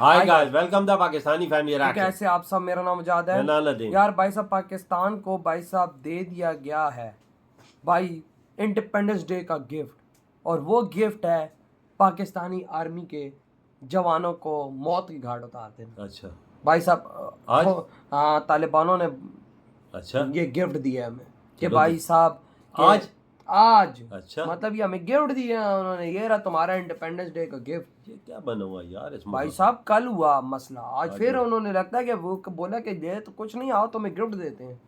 Hi guys, welcome the Pakistani family reaction. कैसे आप सब? मेरा नाम मुजाद है यार। भाई साहब, पाकिस्तान को भाई साहब दे दिया गया है भाई इंडिपेंडेंस डे का गिफ्ट, और वो गिफ्ट है पाकिस्तानी आर्मी के जवानों को मौत की घाट उतारते हैं। अच्छा भाई साहब, आज हाँ, तालिबानों ने अच्छा ये गिफ्ट दिया है हमें कि चलो भाई साहब आज अच्छा मतलब ये हमें गिफ्ट दिया है उन्होंने। ये रहा तुम्हारा इंडिपेंडेंस डे का गिफ्ट। ये क्या बना हुआ यार इसमें? भाई साहब कल हुआ मसला, आज फिर उन्होंने लगता है कि वो बोला कि ये तो कुछ नहीं, आओ तुम्हें गिफ्ट देते हैं।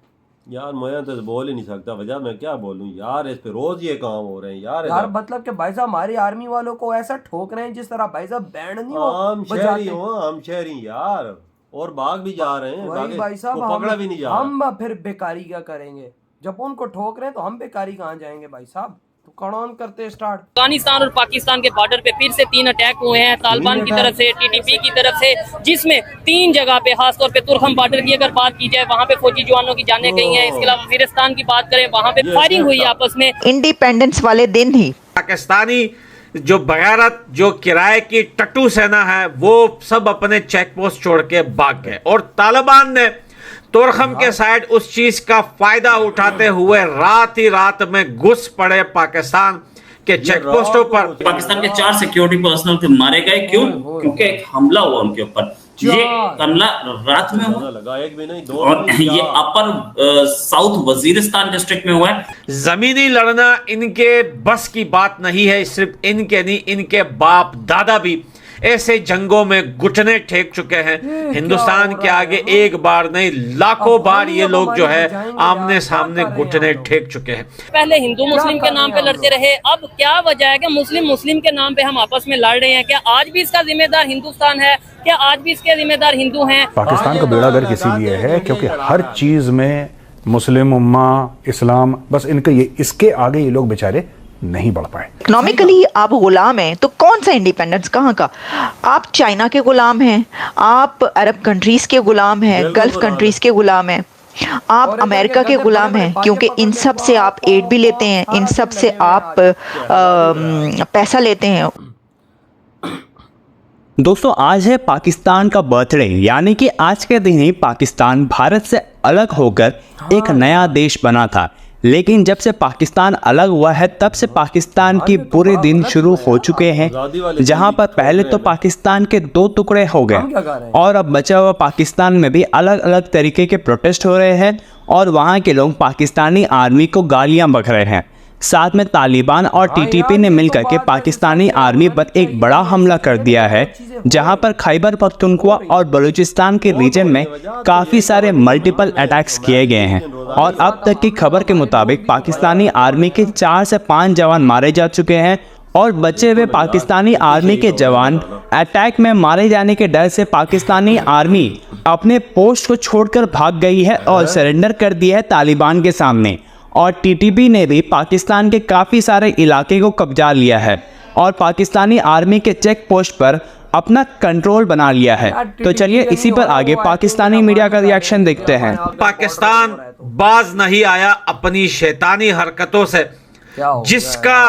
यार मैं तो बोल ही नहीं सकता, वजह मैं क्या बोलूं यार। इस पे रोज ये काम हो रहे हैं यार मतलब कि भाई साहब हमारी आर्मी वालों को ऐसा ठोक रहे हैं जिस तरह भाई साहब बैंड नहीं हो हम शहरी यार, और भाग भी जा रहे हैं। वही भाई साहब पकड़ा भी नहीं जा रहा। हम फिर बेकारी क्या करेंगे? जब उनको ठोक रहे हैं तो हम बेकारी कहाँ जाएंगे भाई साहब? तो कौन करते स्टार्ट। अफगानिस्तान और पाकिस्तान के बॉर्डर पे फिर से 3 अटैक हुए हैं तालिबान की तरफ से, टीटीपी की तरफ से, जिसमें 3 जगह पे, खासतौर पे तुरखम बॉर्डर की अगर बात की जाए वहाँ पे फौजी जवानों की जानें गई हैं। इसके अलावा वजीरिस्तान की बात करें, वहाँ पे फायरिंग हुई आपस में। इंडिपेंडेंस वाले दिन ही पाकिस्तानी जो बगैरत जो किराए की टट्टू सेना है वो सब अपने चेक पोस्ट छोड़ के भाग गए, और तालिबान ने तुरखम के साइड उस चीज का फायदा उठाते हुए रात ही रात में घुस पड़े पाकिस्तान के चेक पोस्टों पर। पाकिस्तान के 4 सिक्योरिटी पर्सनल थे, मारे गए। क्यों? क्योंकि एक हमला हुआ उनके ऊपर। ये हमला रात में हुआ लगा, एक भी नहीं, 2 और ये अपर साउथ वजीरिस्तान डिस्ट्रिक्ट में हुआ है। जमीनी लड़ना इनके बस की बात नहीं है। सिर्फ इनके नहीं, इनके बाप दादा भी ऐसे जंगों में घुटने टेक चुके हैं। हिंदुस्तान के आगे एक बार नहीं लाखों बार ये लोग जो है आमने सामने घुटने टेक चुके हैं। पहले हिंदू मुस्लिम के नाम पे लड़ते रहे, अब क्या वजह है कि मुस्लिम मुस्लिम के नाम पे हम आपस में लड़ रहे हैं? क्या आज भी इसका जिम्मेदार हिंदुस्तान है? क्या आज भी इसके जिम्मेदार हिंदू हैं? पाकिस्तान का बेड़ा गर्क इसीलिए है क्योंकि हर चीज में मुस्लिम उम्मा, इस्लाम, बस इनके ये इसके आगे ये लोग बेचारे नहीं बढ़ पाए। इकोनॉमिकली आप गुलाम हैं तो कौन सा इंडिपेंडेंस कहाँ का? आप चाइना के गुलाम हैं, आप अरब कंट्रीज के गुलाम हैं, गल्फ कंट्रीज के गुलाम हैं, आप अमेरिका के गुलाम हैं, क्योंकि इन सब से आप एड भी लेते हैं, इन सब से आप पैसा लेते हैं। दोस्तों, आज है पाकिस्तान का बर्थडे, यानी कि आज के दिन ही पाकिस्तान भारत से अलग होकर एक नया देश बना था। लेकिन जब से पाकिस्तान अलग हुआ है तब से पाकिस्तान की बुरे दिन शुरू हो चुके हैं, जहां पर पहले तो पाकिस्तान के 2 टुकड़े हो गए और अब बचा हुआ पाकिस्तान में भी अलग अलग तरीके के प्रोटेस्ट हो रहे हैं और वहां के लोग पाकिस्तानी आर्मी को गालियां बक रहे हैं। साथ में तालिबान और टीटीपी ने मिलकर के पाकिस्तानी आर्मी पर एक बड़ा हमला कर दिया है, जहां पर खैबर पख्तूनख्वा और बलूचिस्तान के रीजन में काफ़ी सारे मल्टीपल अटैक्स किए गए हैं। और अब तक की खबर के मुताबिक पाकिस्तानी आर्मी के 4 से 5 जवान मारे जा चुके हैं और बचे हुए पाकिस्तानी आर्मी के जवान अटैक में मारे जाने के डर से पाकिस्तानी आर्मी अपने पोस्ट को छोड़कर भाग गई है और सरेंडर कर दिया है तालिबान के सामने। और टीटीपी ने भी पाकिस्तान के काफ़ी सारे इलाके को कब्जा लिया है और पाकिस्तानी आर्मी के चेक पोस्ट पर अपना कंट्रोल बना लिया है। तो चलिए इसी पर आगे पाकिस्तानी मीडिया का रिएक्शन देखते हैं। पाकिस्तान बाज नहीं आया अपनी शैतानी हरकतों से, जिसका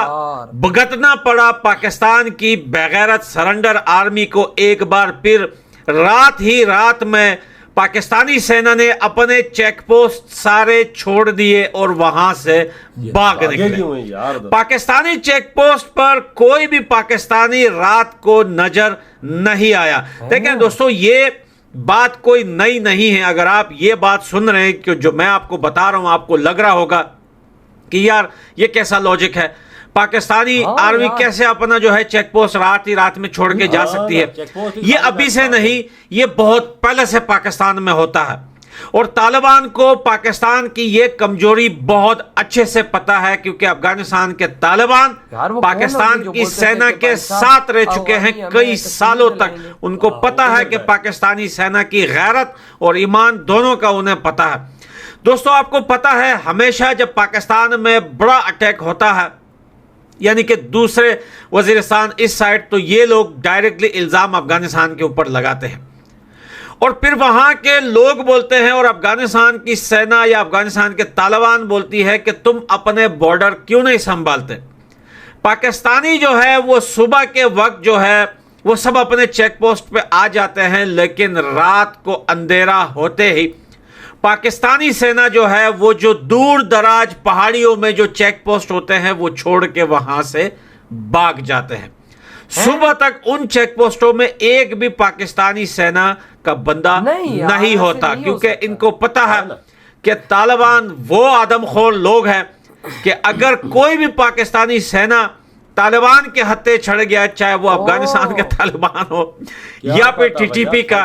भुगतना पड़ा पाकिस्तान की बेगैरत सरेंडर आर्मी को। एक बार फिर रात ही रात में पाकिस्तानी सेना ने अपने चेक पोस्ट सारे छोड़ दिए और वहां से भाग निकले। पाकिस्तानी चेक पोस्ट पर कोई भी पाकिस्तानी रात को नजर नहीं आया। देखें दोस्तों, ये बात कोई नई नहीं है। अगर आप ये बात सुन रहे हैं कि जो मैं आपको बता रहा हूं, आपको लग रहा होगा कि यार ये कैसा लॉजिक है, पाकिस्तानी आर्मी कैसे अपना जो है चेक पोस्ट रात ही रात में छोड़ के जा सकती है। ये अभी से नहीं, ये बहुत पहले से पाकिस्तान में होता है। और तालिबान को पाकिस्तान की ये कमजोरी बहुत अच्छे से पता है, क्योंकि अफगानिस्तान के तालिबान पाकिस्तान की सेना के साथ रह चुके हैं कई सालों तक। उनको पता है कि पाकिस्तानी सेना की गैरत और ईमान दोनों का उन्हें पता है। दोस्तों, आपको पता है हमेशा जब पाकिस्तान में बड़ा अटैक होता है, यानी कि दूसरे वजीरिस्तान इस साइड, तो ये लोग डायरेक्टली इल्जाम अफगानिस्तान के ऊपर लगाते हैं और फिर वहां के लोग बोलते हैं और अफगानिस्तान की सेना या अफगानिस्तान के तालिबान बोलती है कि तुम अपने बॉर्डर क्यों नहीं संभालते। पाकिस्तानी जो है वो सुबह के वक्त जो है वो सब अपने चेक पोस्ट पे आ जाते हैं, लेकिन रात को अंधेरा होते ही पाकिस्तानी सेना जो है वो जो दूर दराज पहाड़ियों में जो चेक पोस्ट होते हैं वो छोड़ के वहां से भाग जाते हैं। सुबह तक उन चेक पोस्टों में एक भी पाकिस्तानी सेना का बंदा नहीं होता, क्योंकि इनको पता है कि तालिबान वो आदमखोर लोग हैं कि अगर कोई भी पाकिस्तानी सेना तालिबान के हत्थे चढ़ गया, चाहे वो अफगानिस्तान का तालिबान हो या फिर टीटीपी का,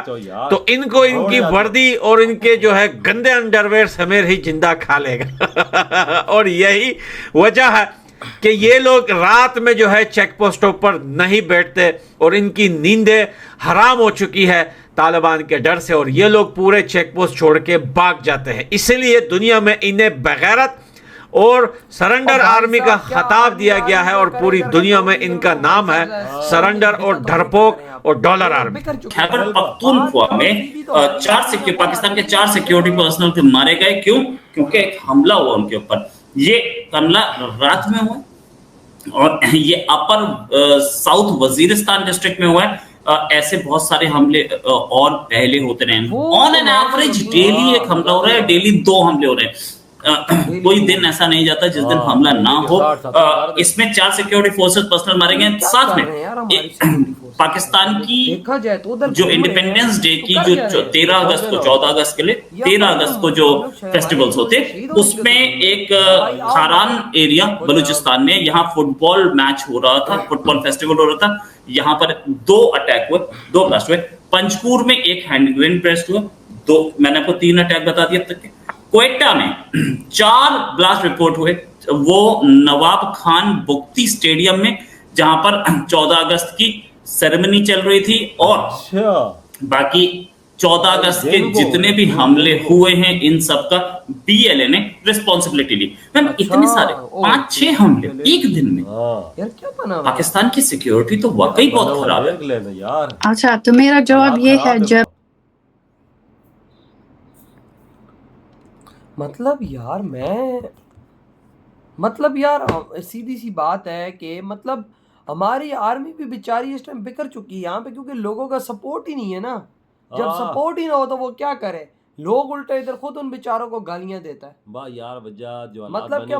तो इनको इनकी वर्दी और इनके जो है गंदे अंडरवेयर समेत ही जिंदा खा लेगा। और यही वजह है कि ये लोग रात में जो है चेक पोस्टों पर नहीं बैठते और इनकी नींदें हराम हो चुकी है तालिबान के डर से, और ये लोग पूरे चेक पोस्ट छोड़ के भाग जाते हैं। इसलिए दुनिया में इन्हें बगैरत और सरेंडर आर्मी का खिताब दिया गया है, और पूरी दुनिया में इनका नाम है सरेंडर और डरपोक और डॉलर आर्मी। खैबर पख्तूनख्वा में पाकिस्तान के 4 सिक्योरिटी पर्सनल थे मारे गए। क्यों? क्योंकि एक हमला हुआ उनके ऊपर। ये हमला रात में हुआ और ये अपर साउथ वजीरिस्तान डिस्ट्रिक्ट में हुआ है। ऐसे बहुत सारे हमले और पहले होते रहे। ऑन एन एवरेज डेली एक हमला हो रहा है, डेली 2 हमले हो रहे हैं। कोई दिन ऐसा नहीं जाता जिस दिन हमला ना हो। इसमें 4 सिक्योरिटी फोर्सेस पर्सनल मारे गए। साथ में पाकिस्तान की जो इंडिपेंडेंस डे की जो 13 अगस्त को 14 अगस्त के लिए 13 अगस्त को जो फेस्टिवल्स होते, उसमें एक खारान एरिया बलूचिस्तान में यहाँ फुटबॉल मैच हो रहा था, फुटबॉल फेस्टिवल हो रहा था। यहाँ पर 2 अटैक हुए, 2 ब्लास्ट हुए। पंचकूर में एक हैंड ग्रेनेड ब्लास्ट हुआ, 2 मैंने आपको 3 अटैक बता दिए अब तक के। क्वेटा में 4 ब्लास्ट रिपोर्ट हुए, वो नवाब खान बुख्ती स्टेडियम में, जहां पर 14 अगस्त की सेरेमनी चल रही थी। और बाकी 14 अगस्त के जितने भी हमले हुए हैं इन सब का BLA ने रिस्पॉन्सिबिलिटी ली। मैम इतने सारे 5-6 हमले एक दिन में, यार क्या बना पाकिस्तान की सिक्योरिटी तो वाकई बहुत खराब है यार। अच्छा, तो मेरा जवाब ये है, जब मतलब यार सीधी सी बात है कि मतलब हमारी आर्मी भी बेचारी इस टाइम बिखर चुकी है यहाँ पे, क्योंकि लोगों का सपोर्ट ही नहीं है ना। जब सपोर्ट ही ना हो तो वो क्या करे? लोग उल्टे इधर खुद उन बेचारों को गालियां देता है। वाह यार वजह जो मतलब कि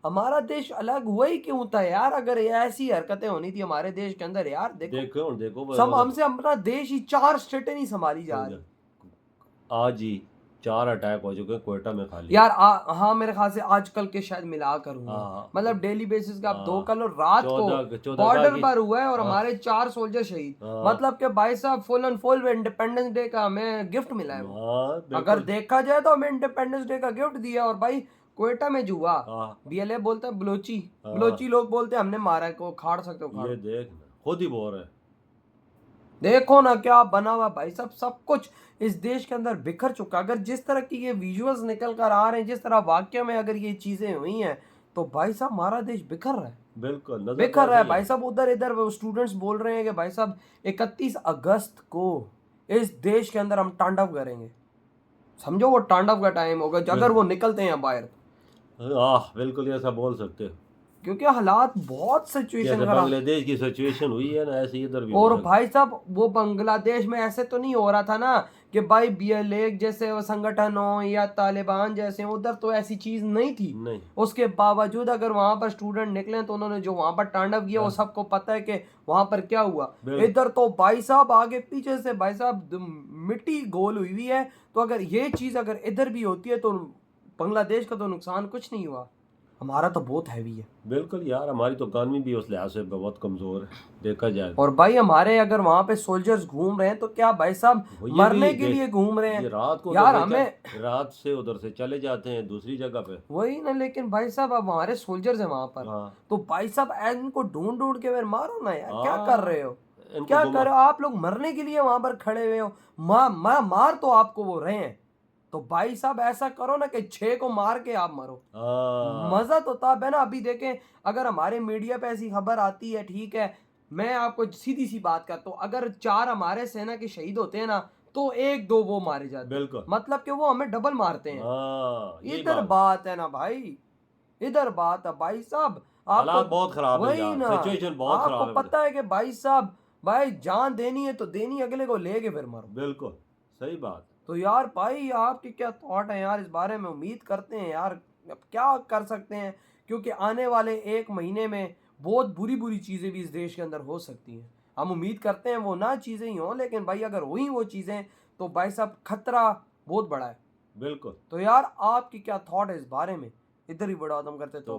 हमारा देश अलग हुआ ही क्यों था यार? अगर ऐसी हरकतें होनी थी हमारे देश के अंदर, यार देखो सब हमसे अपना देश ही 4 स्टेटें नहीं संभाली जा रही। आज ही 4 अटैक हो चुके हैं क्वेटा में खाली यार। हाँ मेरे ख्याल से आजकल के शायद मिला करूंगा, मतलब डेली बेसिस का। 2 कल और रात को बॉर्डर पर हुआ है और हमारे 4 सोल्जर शहीद। मतलब कि भाई साहब full and full independence day का हमें गिफ्ट मिला है। अगर देखा जाए तो हमें इंडिपेंडेंस डे का गिफ्ट दिया। और भाई क्वेटा में जुआ BLA बोलता है बलोची लोग बोलते हैं हमने मारा है, को खाड़ सकते हो। ये देख खुद ही बोल रहे, देखो ना क्या बना हुआ भाई साहब। सब कुछ इस देश के अंदर बिखर चुका। अगर जिस तरह की ये विजुअल्स निकल कर आ रहे हैं, जिस तरह वाक्य में अगर ये चीजें हुई हैं, तो भाई साहब हमारा देश बिखर रहा है। बिल्कुल बिखर रहा है भाई साहब। उधर इधर स्टूडेंट्स बोल रहे हैं कि भाई साहब 31 अगस्त को इस देश के अंदर हम तांडव करेंगे। समझो वो तांडव का टाइम होगा अगर वो निकलते हैं बाहर। बिल्कुल ऐसा बोल सकते हो, क्योंकि हालात बहुत सिचुएशन बांग्लादेश की सिचुएशन हुई है ना, ऐसे इधर भी। और भाई साहब वो बांग्लादेश में ऐसे तो नहीं हो रहा था ना कि भाई BLA जैसे वो संगठन हो या तालिबान जैसे, उधर तो ऐसी चीज नहीं थी। नहीं। उसके बावजूद अगर वहां पर स्टूडेंट निकले तो उन्होंने जो वहां पर तांडव किया वो सबको पता है कि वहां पर क्या हुआ। इधर तो भाई साहब आगे पीछे से भाई साहब मिट्टी गोल हुई है। तो अगर ये चीज अगर इधर भी होती है तो बांग्लादेश का तो नुकसान कुछ नहीं हुआ, हमारा तो बहुत हैवी है। बिल्कुल यार, हमारी तो इकॉनमी भी उस लिहाज से बहुत कमजोर है देखा जाए। और भाई हमारे अगर वहाँ पे सोल्जर्स घूम रहे हैं तो क्या भाई साहब मरने के लिए घूम रहे हैं? रात को यार हमें रात से उधर से चले जाते हैं दूसरी जगह पे, वही ना। लेकिन भाई साहब अब हमारे सोल्जर्स हैं वहाँ पर, तो भाई साहब इनको ढूंढ के फिर मारो ना यार। क्या कर रहे हो? क्या कर रहे हो आप लोग? मरने के लिए वहां पर खड़े हुए हो। मार तो आपको वो रहे हैं, तो भाई साहब ऐसा करो ना कि 6 को मार के आप मरो। मजा तो तब है ना। अभी देखें अगर हमारे मीडिया पे ऐसी खबर आती है, ठीक है, मैं आपको सीधी सी बात करता हूँ, अगर 4 हमारे सेना के शहीद होते हैं ना तो 1-2 वो मारे जाते हैं। बिल्कुल, मतलब कि वो हमें डबल मारते हैं। इधर बात है ना भाई, इधर बात है भाई साहब। हालात बहुत खराब है, वही ना, सिचुएशन बहुत खराब है। आपको पता है कि भाई साहब भाई जान देनी है तो देनी, अगले को लेके फिर मरो। बिल्कुल सही बात। तो यार भाई आपके क्या थॉट है यार इस बारे में? उम्मीद करते हैं यार, अब क्या कर सकते हैं, क्योंकि आने वाले 1 महीने में बहुत बुरी बुरी चीज़ें भी इस देश के अंदर हो सकती हैं। हम उम्मीद करते हैं वो ना चीज़ें ही हों, लेकिन भाई अगर हुई वो चीज़ें तो भाई साहब खतरा बहुत बड़ा है। बिल्कुल। तो यार आपकी क्या थॉट है इस बारे में? इधर ही बड़ा खत्म करते तो